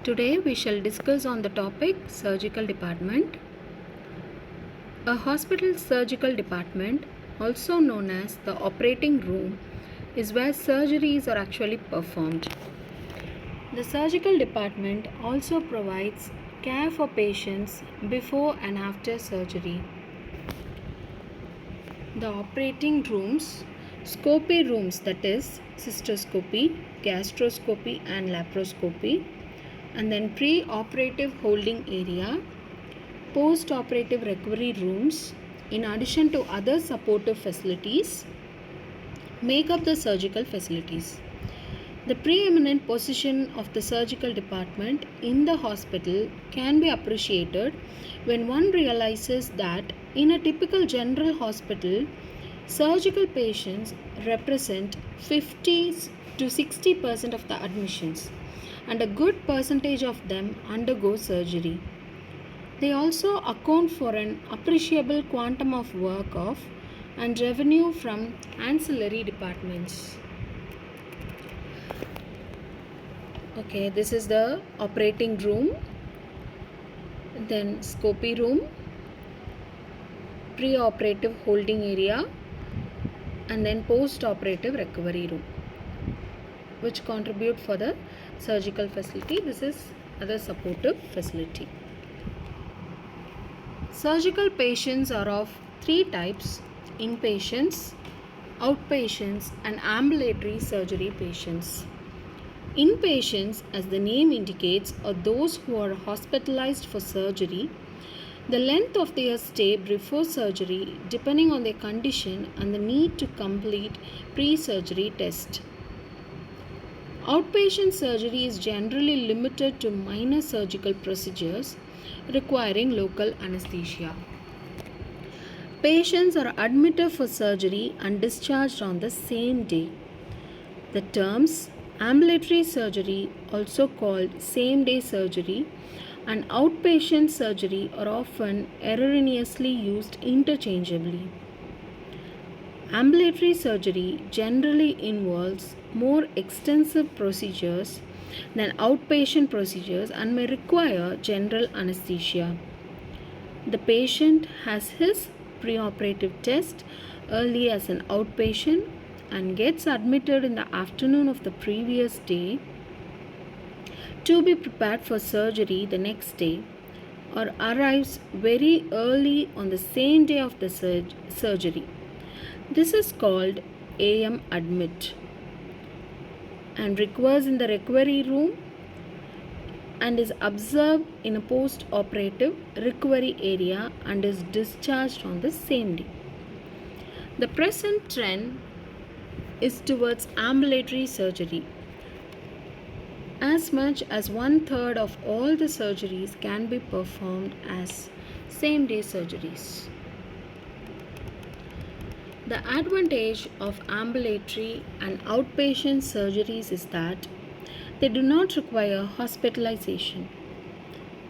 Today we shall discuss on the topic surgical department. A hospital surgical department, also known as the operating room, is where surgeries are actually performed. The surgical department also provides care for patients before and after surgery. The operating rooms, scopy rooms, that is cystoscopy, gastroscopy and laparoscopy, and then pre-operative holding area, post-operative recovery rooms, in addition to other supportive facilities, make up the surgical facilities. The preeminent position of the surgical department in the hospital can be appreciated when one realizes that in a typical general hospital, surgical patients represent 50 to 60% of the admissions, and a good percentage of them undergo surgery. They also account for an appreciable quantum of work of and revenue from ancillary departments. Okay, this is the operating room, then scopy room, pre-operative holding area, and then post-operative recovery room, which contribute for the surgical facility. This is other supportive facility. Surgical patients are of three types: inpatients, outpatients, and ambulatory surgery patients. Inpatients, as the name indicates, are those who are hospitalized for surgery. The length of their stay before surgery depending on their condition and the need to complete pre-surgery test. Outpatient surgery is generally limited to minor surgical procedures requiring local anesthesia. Patients are admitted for surgery and discharged on the same day. The terms ambulatory surgery, also called same-day surgery, and outpatient surgery are often erroneously used interchangeably. Ambulatory surgery generally involves more extensive procedures than outpatient procedures and may require general anesthesia. The patient has his preoperative test early as an outpatient and gets admitted in the afternoon of the previous day to be prepared for surgery the next day, or arrives very early on the same day of the surgery. This is called AM admit and requires in the recovery room and is observed in a post-operative recovery area and is discharged on the same day. The present trend is towards ambulatory surgery. As much as 1/3 of all the surgeries can be performed as same-day surgeries. The advantage of ambulatory and outpatient surgeries is that they do not require hospitalization.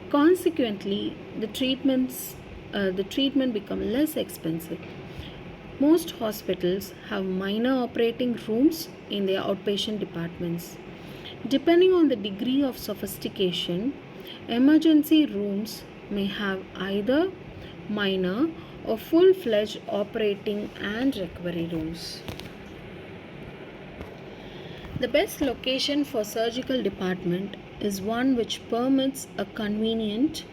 Consequently, the treatment become less expensive. Most hospitals have minor operating rooms in their outpatient departments. Depending on the degree of sophistication, emergency rooms may have either minor or full-fledged operating and recovery rooms. The best location for surgical department is one which permits a convenient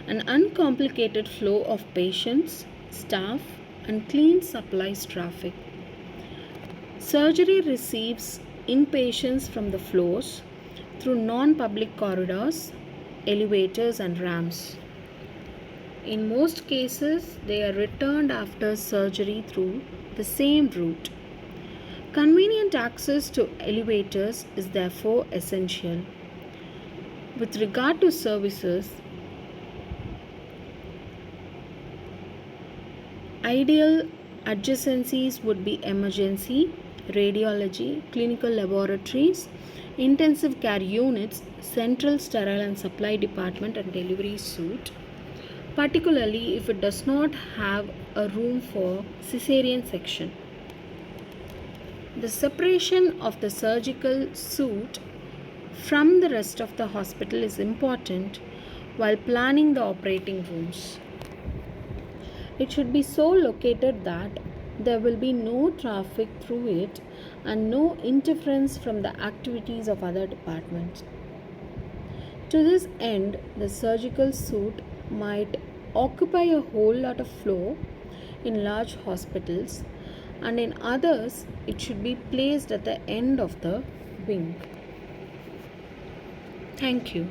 and uncomplicated flow of patients, staff, and clean supplies traffic. Surgery receives inpatients from the floors through non-public corridors, elevators, and ramps. In most cases, they are returned after surgery through the same route. Convenient access to elevators is therefore essential. With regard to services, ideal adjacencies would be emergency, radiology, clinical laboratories, intensive care units, central sterile and supply department, and delivery suite, particularly if it does not have a room for cesarean section. The separation of the surgical suite from the rest of the hospital is important while planning the operating rooms. It should be so located that there will be no traffic through it and no interference from the activities of other departments. To this end, the surgical suite might occupy a whole lot of floor in large hospitals, and in others, it should be placed at the end of the wing. Thank you.